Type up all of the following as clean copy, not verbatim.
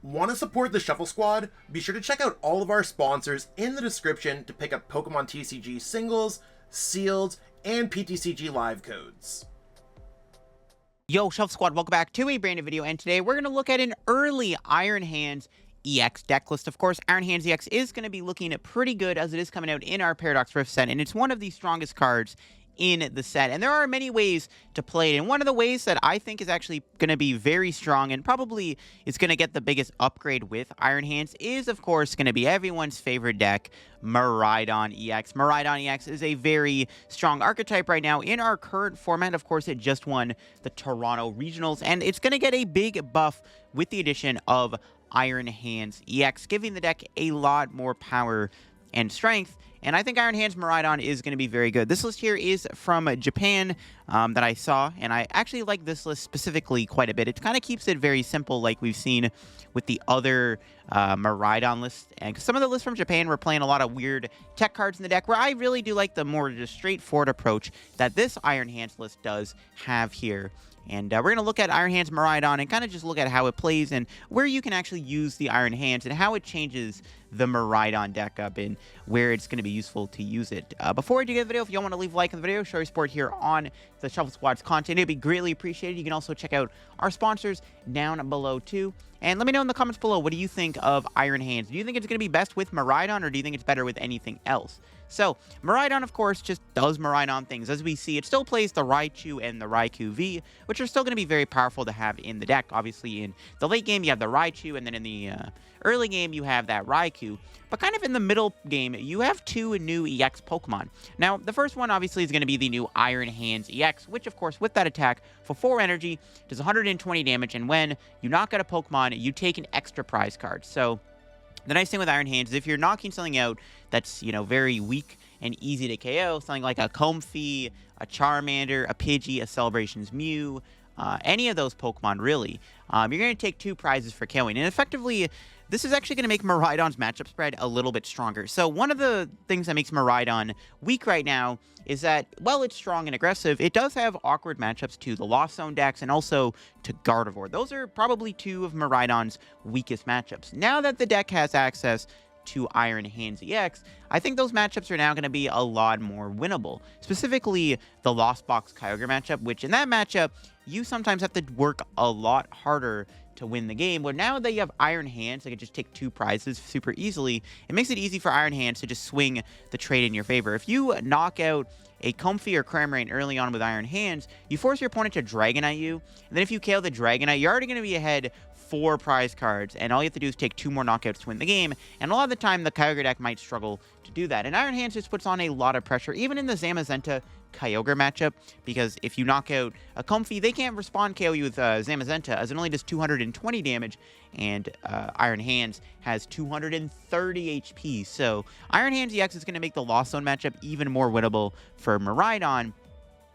Want to support the Shuffle Squad? Be sure to check out all of our sponsors in the description to pick up Pokemon TCG singles, sealed, and PTCG live codes. Yo, Shuffle Squad, welcome back to a brand new video, and today we're going to look at an early Iron Hands EX deck list. Of course, Iron Hands EX is going to be looking pretty good as it is coming out in our Paradox Rift set, and it's one of the strongest cards in the set, and there are many ways to play it, and one of the ways that I think is actually going to be very strong and probably is going to get the biggest upgrade with Iron Hands is, of course, going to be everyone's favorite deck, Miraidon EX. Miraidon EX is a very strong archetype right now in our current format. Of course, it just won the Toronto Regionals, and it's going to get a big buff with the addition of Iron Hands EX, giving the deck a lot more power and strength. And I think Iron Hands Miraidon is going to be very good. This list here is from Japan that I saw, and I actually like this list specifically quite a bit. It kind of keeps it very simple like we've seen with the other Miraidon lists. And some of the lists from Japan were playing a lot of weird tech cards in the deck, where I really do like the more just straightforward approach that this Iron Hands list does have here. And we're going to look at Iron Hands Miraidon and kind of just look at how it plays and where you can actually use the Iron Hands and how it changes the Miraidon deck up and where it's going to be useful to use it. Before we do get the video, if you want to leave a like on the video, show your support here on the Shuffle Squad's content, it'd be greatly appreciated. You can also check out our sponsors down below too. And let me know in the comments below, what do you think of Iron Hands? Do you think it's going to be best with Miraidon, or do you think it's better with anything else? So, Miraidon, of course, just does Miraidon things. As we see, it still plays the Raichu and the Raikou V, which are still going to be very powerful to have in the deck. Obviously, in the late game, you have the Raichu, and then in the early game, you have that Raikou. But kind of in the middle game, you have two new EX Pokemon. Now, the first one, obviously, is going to be the new Iron Hands EX, which, of course, with that attack, for 4 energy, does 120 damage, and when you knock out a Pokemon, you take an extra prize card. So, the nice thing with Iron Hands is if you're knocking something out that's, very weak and easy to KO, something like a Comfey, a Charmander, a Pidgey, a Celebrations Mew, any of those Pokemon, really, you're going to take 2 prizes for KOing. And effectively, this is actually going to make Miraidon's matchup spread a little bit stronger. So one of the things that makes Miraidon weak right now is that, while it's strong and aggressive, it does have awkward matchups to the Lost Zone decks and also to Gardevoir. Those are probably 2 of Miraidon's weakest matchups. Now that the deck has access to Iron Hands EX, I think those matchups are now going to be a lot more winnable. Specifically, the Lost Box Kyogre matchup, which in that matchup, you sometimes have to work a lot harder to win the game. But now that you have Iron Hands, they can just take 2 prizes super easily. It makes it easy for Iron Hands to just swing the trade in your favor. If you knock out a Comfey or Cramorant early on with Iron Hands, you force your opponent to Dragonite you, and then if you KO the Dragonite, you're already going to be ahead 4 prize cards, and all you have to do is take 2 more knockouts to win the game, and a lot of the time, the Kyogre deck might struggle to do that, and Iron Hands just puts on a lot of pressure, even in the Zamazenta Kyogre matchup, because if you knock out a Comfey, they can't respond KO you with Zamazenta, as it only does 220 damage, and Iron Hands has 230 HP, so Iron Hands EX is going to make the Lost Zone matchup even more winnable for Miraidon.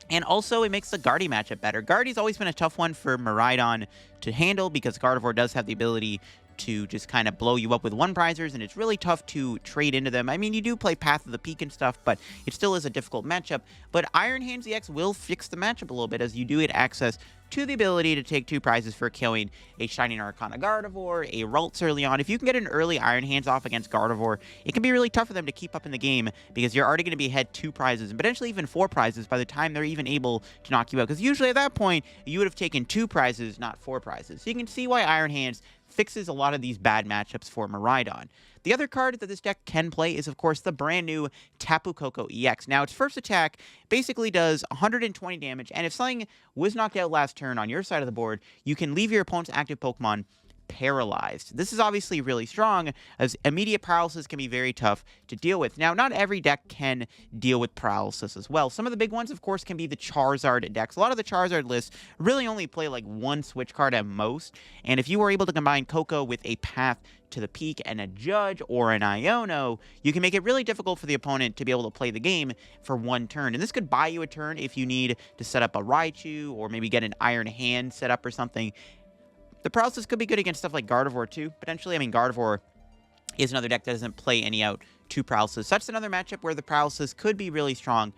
And also, it makes the Guardy matchup better. Guardy's always been a tough one for Miraidon to handle because Gardevoir does have the ability to just kind of blow you up with 1 prizers, and it's really tough to trade into them. I mean, you do play Path of the Peak and stuff, but it still is a difficult matchup. But Iron Hands EX will fix the matchup a little bit, as you do get access to the ability to take 2 prizes for killing a Shining Arcana Gardevoir, a Ralts early on. If you can get an early Iron Hands off against Gardevoir, it can be really tough for them to keep up in the game, because you're already going to be ahead 2 prizes, and potentially even 4 prizes by the time they're even able to knock you out. Because usually at that point, you would have taken 2 prizes, not 4 prizes. So you can see why Iron Hands fixes a lot of these bad matchups for Miraidon. The other card that this deck can play is, of course, the brand new Tapu Koko EX. Now, its first attack basically does 120 damage, and if something was knocked out last turn on your side of the board, you can leave your opponent's active Pokemon paralyzed. This is obviously really strong, as immediate paralysis can be very tough to deal with. Now, not every deck can deal with paralysis as well. Some of the big ones, of course, can be the Charizard decks. A lot of the Charizard lists really only play like 1 switch card at most, and if you were able to combine Koko with a Path to the Peak and a Judge or an Iono, you can make it really difficult for the opponent to be able to play the game for 1 turn. And this could buy you a turn if you need to set up a Raichu or maybe get an Iron Hand set up or something. The paralysis could be good against stuff like Gardevoir too, potentially. I mean, Gardevoir is another deck that doesn't play any out to paralysis. That's another matchup where the paralysis could be really strong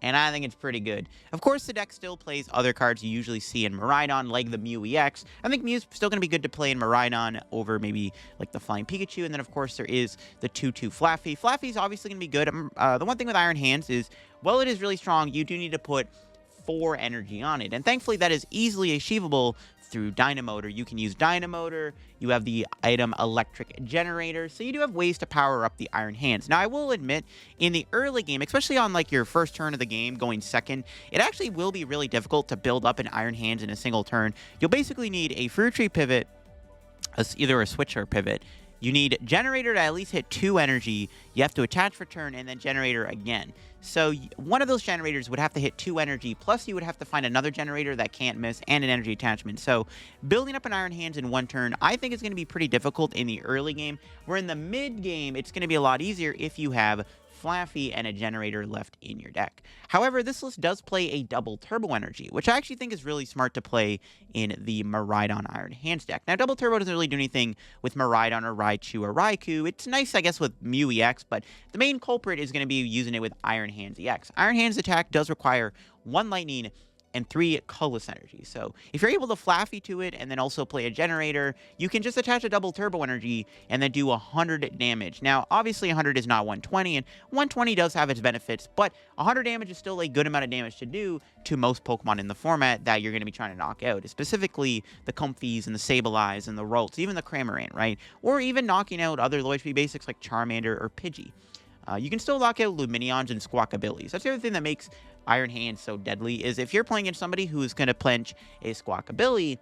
and I think it's pretty good. Of course, the deck still plays other cards you usually see in Miraidon, like the Mew EX. I think Mew's still going to be good to play in Miraidon over maybe like the Flying Pikachu, and then of course there is the 2/2 Flaffy. Flaffy's obviously going to be good. The one thing with Iron Hands is, while it is really strong, you do need to put 4 energy on it, and thankfully that is easily achievable through Dynamotor. You can use Dynamotor, you have the item Electric Generator, so you do have ways to power up the Iron Hands. Now, I will admit, in the early game, especially on like your first turn of the game, going second, it actually will be really difficult to build up an Iron Hands in a single turn. You'll basically need a Free Retreat pivot, either a switch or pivot. You need Generator to at least hit 2 energy, you have to attach for turn, and then Generator again. So one of those generators would have to hit 2 energy, plus you would have to find another generator that can't miss, and an energy attachment. So building up an Iron Hands in one turn, I think is going to be pretty difficult in the early game, where in the mid game, it's going to be a lot easier if you have Flaffy and a generator left in your deck. However, this list does play a double Turbo Energy, which I actually think is really smart to play in the Miraidon Iron Hands deck. Now, double Turbo doesn't really do anything with Miraidon or Raichu or Raikou. It's nice, I guess, with Mew EX, but the main culprit is going to be using it with Iron Hands EX. Iron Hands attack does require 1 Lightning and 3 colorless energy. So if you're able to Flaffy to it and then also play a generator, you can just attach a double Turbo Energy and then do 100 damage. Now, obviously 100 is not 120, and 120 does have its benefits, but 100 damage is still a good amount of damage to do to most Pokemon in the format that you're going to be trying to knock out, specifically the Comfeys and the Sableyes and the Ralts, even the Cramorant, right? Or even knocking out other low HP basics like Charmander or Pidgey. You can still knock out Lumineons and Squawkabillies. That's the other thing that makes Iron Hands so deadly, is if you're playing against somebody who's going to bench a Squawkabilly,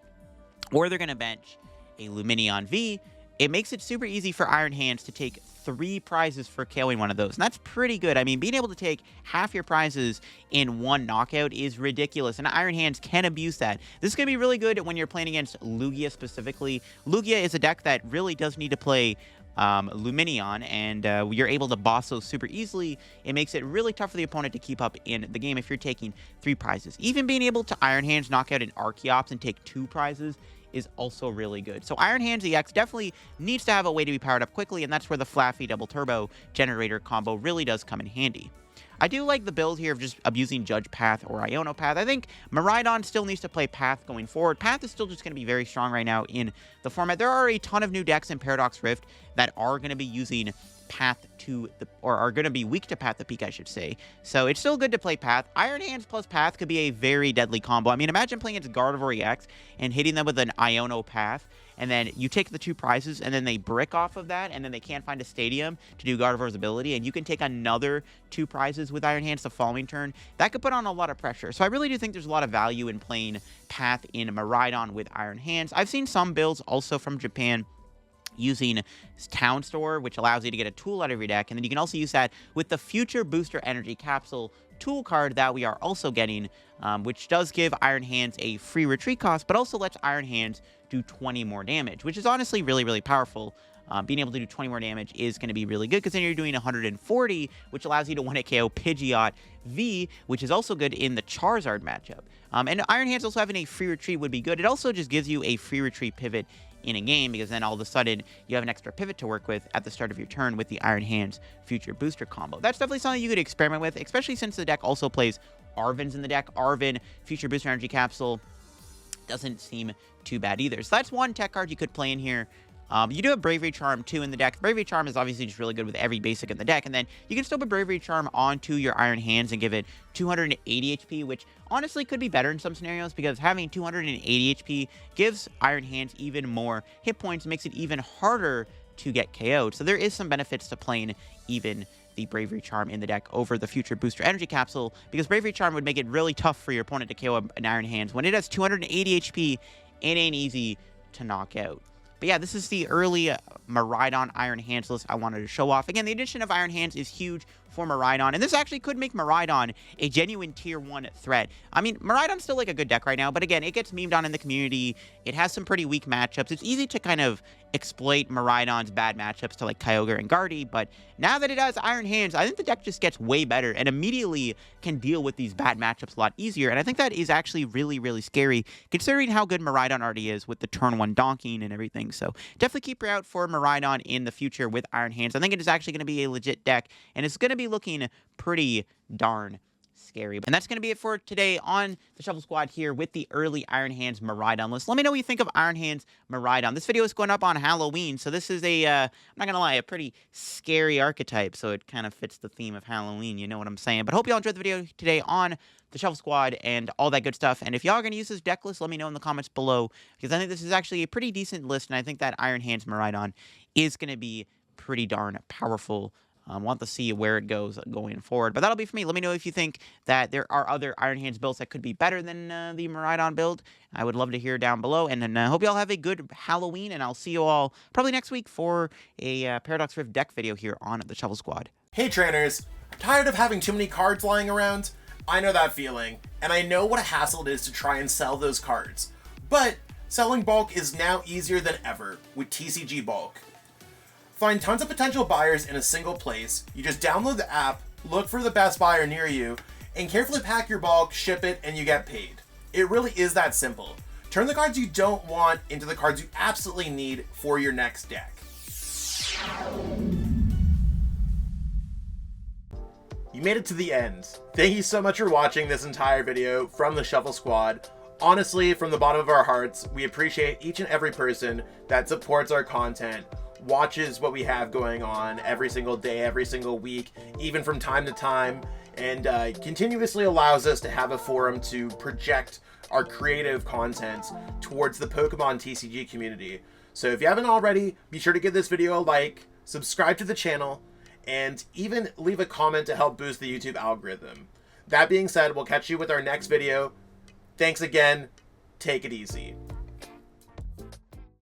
or they're going to bench a Lumineon V, it makes it super easy for Iron Hands to take 3 prizes for KOing one of those. And that's pretty good. I mean, being able to take half your prizes in one knockout is ridiculous, and Iron Hands can abuse that. This is going to be really good when you're playing against Lugia specifically. Lugia is a deck that really does need to play Lumineon, and you're able to boss those super easily. It makes it really tough for the opponent to keep up in the game if you're taking 3 prizes. Even being able to Iron Hands knock out an Archeops and take 2 prizes is also really good. So Iron Hands EX definitely needs to have a way to be powered up quickly, and that's where the Flaffy Double Turbo Generator combo really does come in handy. I do like the build here of just abusing Judge Path or Iono Path. I think Miraidon still needs to play Path going forward. Path is still just going to be very strong right now in the format. There are a ton of new decks in Paradox Rift that are going to be using Path to the, or are going to be weak to Path the Peak, I should say. So it's still good to play Path. Iron Hands plus Path could be a very deadly combo. I mean, imagine playing against Gardevoir EX and hitting them with an Iono Path, and then you take the 2 prizes, and then they brick off of that, and then they can't find a stadium to do Gardevoir's ability, and you can take another 2 prizes with Iron Hands the following turn. That could put on a lot of pressure. So I really do think there's a lot of value in playing Path in Miraidon with Iron Hands. I've seen some builds also from Japan using Town Store, which allows you to get a tool out of your deck, and then you can also use that with the Future Booster Energy Capsule tool card that we are also getting, which does give Iron Hands a free retreat cost, but also lets Iron Hands do 20 more damage, which is honestly really, really powerful. Being able to do 20 more damage is going to be really good, because then you're doing 140, which allows you to 1-hit KO Pidgeot V, which is also good in the Charizard matchup. And Iron Hands also having a free retreat would be good. It also just gives you a free retreat pivot in a game, because then all of a sudden you have an extra pivot to work with at the start of your turn with the Iron Hands Future Booster combo. That's definitely something you could experiment with, especially since the deck also plays Arven's in the deck. Arven Future Booster Energy Capsule doesn't seem too bad either. So that's one tech card you could play in here. You do have Bravery Charm too in the deck. Bravery Charm is obviously just really good with every basic in the deck, and then you can still put Bravery Charm onto your Iron Hands and give it 280 HP, which honestly could be better in some scenarios, because having 280 HP gives Iron Hands even more hit points, makes it even harder to get KO'd. So there is some benefits to playing even the Bravery Charm in the deck over the Future Booster Energy Capsule, because Bravery Charm would make it really tough for your opponent to KO an Iron Hands. When it has 280 HP, it ain't easy to knock out. But yeah, this is the early Miraidon Iron Hands list I wanted to show off. Again, the addition of Iron Hands is huge for Miraidon, and this actually could make Miraidon a genuine Tier 1 threat. I mean, Miraidon's still like a good deck right now, but again, it gets memed on in the community. It has some pretty weak matchups. It's easy to kind of exploit Miraidon's bad matchups to like Kyogre and Guardy, but now that it has Iron Hands, I think the deck just gets way better and immediately can deal with these bad matchups a lot easier, and I think that is actually really, really scary, considering how good Miraidon already is with the turn 1 donking and everything. So definitely keep your eye out for Miraidon in the future with Iron Hands. I think it is actually going to be a legit deck, and it's going to be looking pretty darn scary. And that's going to be it for today on the Shuffle Squad here with the early Iron Hands Miraidon list. Let me know what you think of Iron Hands Miraidon. This video is going up on Halloween, so this is a, I'm not going to lie, a pretty scary archetype, so it kind of fits the theme of Halloween, you know what I'm saying. But hope y'all enjoyed the video today on the Shuffle Squad and all that good stuff. And if y'all are going to use this deck list, let me know in the comments below, because I think this is actually a pretty decent list, and I think that Iron Hands Miraidon is going to be pretty darn powerful. Want to see where it goes going forward. But that'll be for me. Let me know if you think that there are other Iron Hands builds that could be better than the Miraidon build. I would love to hear down below. And then I hope y'all have a good Halloween. And I'll see you all probably next week for a Paradox Rift deck video here on the Shuffle Squad. Hey trainers, tired of having too many cards lying around? I know that feeling, and I know what a hassle it is to try and sell those cards. But selling bulk is now easier than ever with TCG Bulk. Find tons of potential buyers in a single place. You just download the app, look for the best buyer near you, and carefully pack your bulk, ship it, and you get paid. It really is that simple. Turn the cards you don't want into the cards you absolutely need for your next deck. You made it to the end. Thank you so much for watching this entire video from the Shuffle Squad. Honestly, from the bottom of our hearts, we appreciate each and every person that supports our content, watches what we have going on every single day, every single week, even from time to time, and continuously allows us to have a forum to project our creative content towards the Pokemon TCG community. So if you haven't already, be sure to give this video a like, subscribe to the channel, and even leave a comment to help boost the YouTube algorithm. That being said, we'll catch you with our next video. Thanks again. Take it easy.